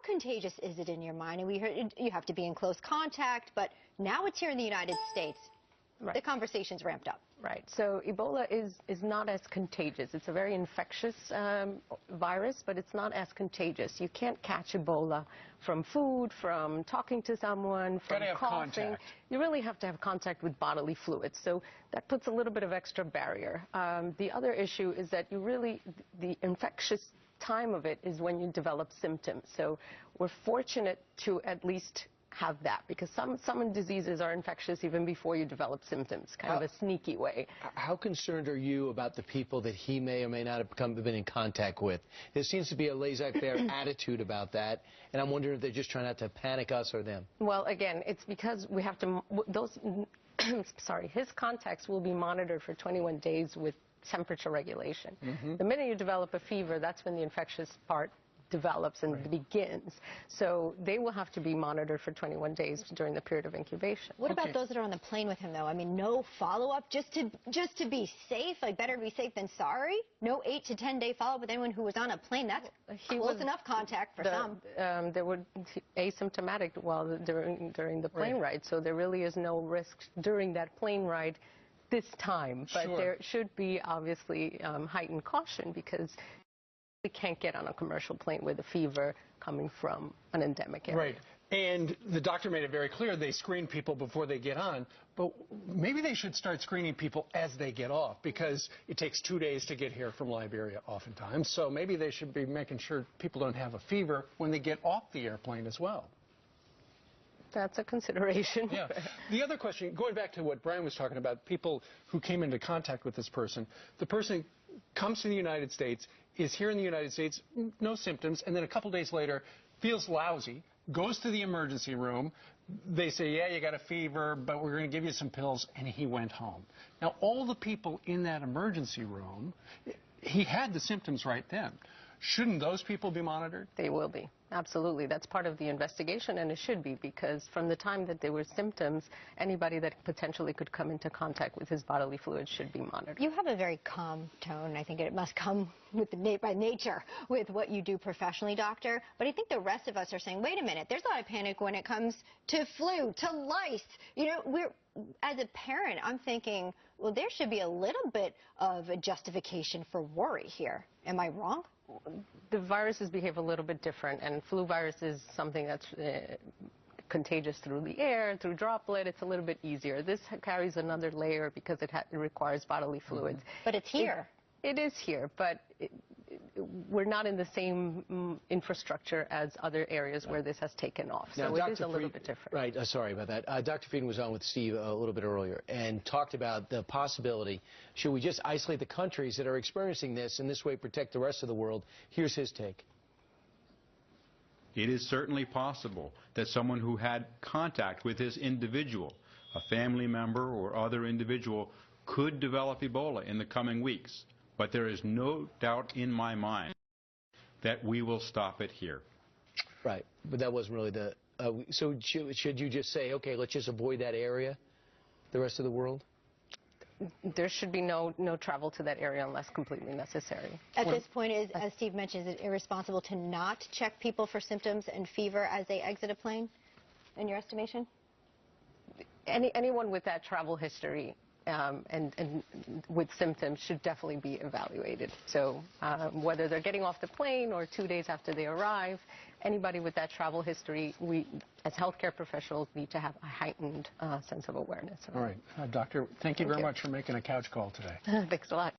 contagious is it in your mind? And we heard you have to be in close contact, but now it's here in the United States. Right. The conversation's ramped up. Right. So Ebola is not as contagious. It's a very infectious virus, but it's not as contagious. You can't catch Ebola from food, from talking to someone, from coughing. Contact. You really have to have contact with bodily fluids. So that puts a little bit of extra barrier. The other issue is that the infectious time of it is when you develop symptoms. So we're fortunate to at least have that, because some diseases are infectious even before you develop symptoms, kind of a sneaky way. How concerned are you about the people that he may or may not have been in contact with? There seems to be a laissez-faire attitude about that, and I'm wondering if they're just trying not to panic us or them. Well, again, it's because we have to, his contacts will be monitored for 21 days with temperature regulation. The minute you develop a fever, that's when the infectious part develops and begins. So they will have to be monitored for 21 days during the period of incubation. What about those that are on the plane with him, though? I mean, no follow-up, just to be safe, like better to be safe than sorry? No 8 to 10 day follow-up with anyone who was on a plane. That's close enough contact for some. There were asymptomatic during the plane ride, so there really is no risk during that plane ride this time. But there should be, obviously, heightened caution, because we can't get on a commercial plane with a fever coming from an endemic area. Right. And the doctor made it very clear they screen people before they get on, but maybe they should start screening people as they get off, because it takes 2 days to get here from Liberia oftentimes. So maybe they should be making sure people don't have a fever when they get off the airplane as well. That's a consideration. Yeah. The other question, going back to what Brian was talking about, people who came into contact with this person, the person comes to the United States, is here in the United States, no symptoms, and then a couple days later feels lousy, goes to the emergency room, they say, yeah, you got a fever, but we're going to give you some pills, and he went home. Now, all the people in that emergency room, he had the symptoms right then. Shouldn't those people be monitored? They will be. Absolutely. That's part of the investigation, and it should be, because from the time that there were symptoms, anybody that potentially could come into contact with his bodily fluids should be monitored. You have a very calm tone. I think it must come with by nature with what you do professionally, doctor. But I think the rest of us are saying, wait a minute, there's a lot of panic when it comes to flu, to lice. You know, as a parent, I'm thinking, well, there should be a little bit of a justification for worry here. Am I wrong? The viruses behave a little bit different, and flu virus is something that's contagious through the air, through droplet. It's a little bit easier. This carries another layer because it requires bodily fluids. But it's here. It is here, but we're not in the same infrastructure as other areas where this has taken off. So now, it is a little bit different. Right. Sorry about that. Dr. Frieden was on with Steve a little bit earlier and talked about the possibility, should we just isolate the countries that are experiencing this and this way protect the rest of the world? Here's his take. It is certainly possible that someone who had contact with this individual, a family member or other individual, could develop Ebola in the coming weeks. But there is no doubt in my mind that we will stop it here. Right. But that wasn't really the... so should you just say, okay, let's just avoid that area, the rest of the world? There should be no travel to that area unless completely necessary. At this point, as Steve mentioned, is it irresponsible to not check people for symptoms and fever as they exit a plane, in your estimation? Anyone with that travel history and with symptoms should definitely be evaluated. So whether they're getting off the plane or 2 days after they arrive, anybody with that travel history, we as healthcare professionals need to have a heightened sense of awareness. All right. Doctor, thank you very much for making a couch call today. Thanks a lot.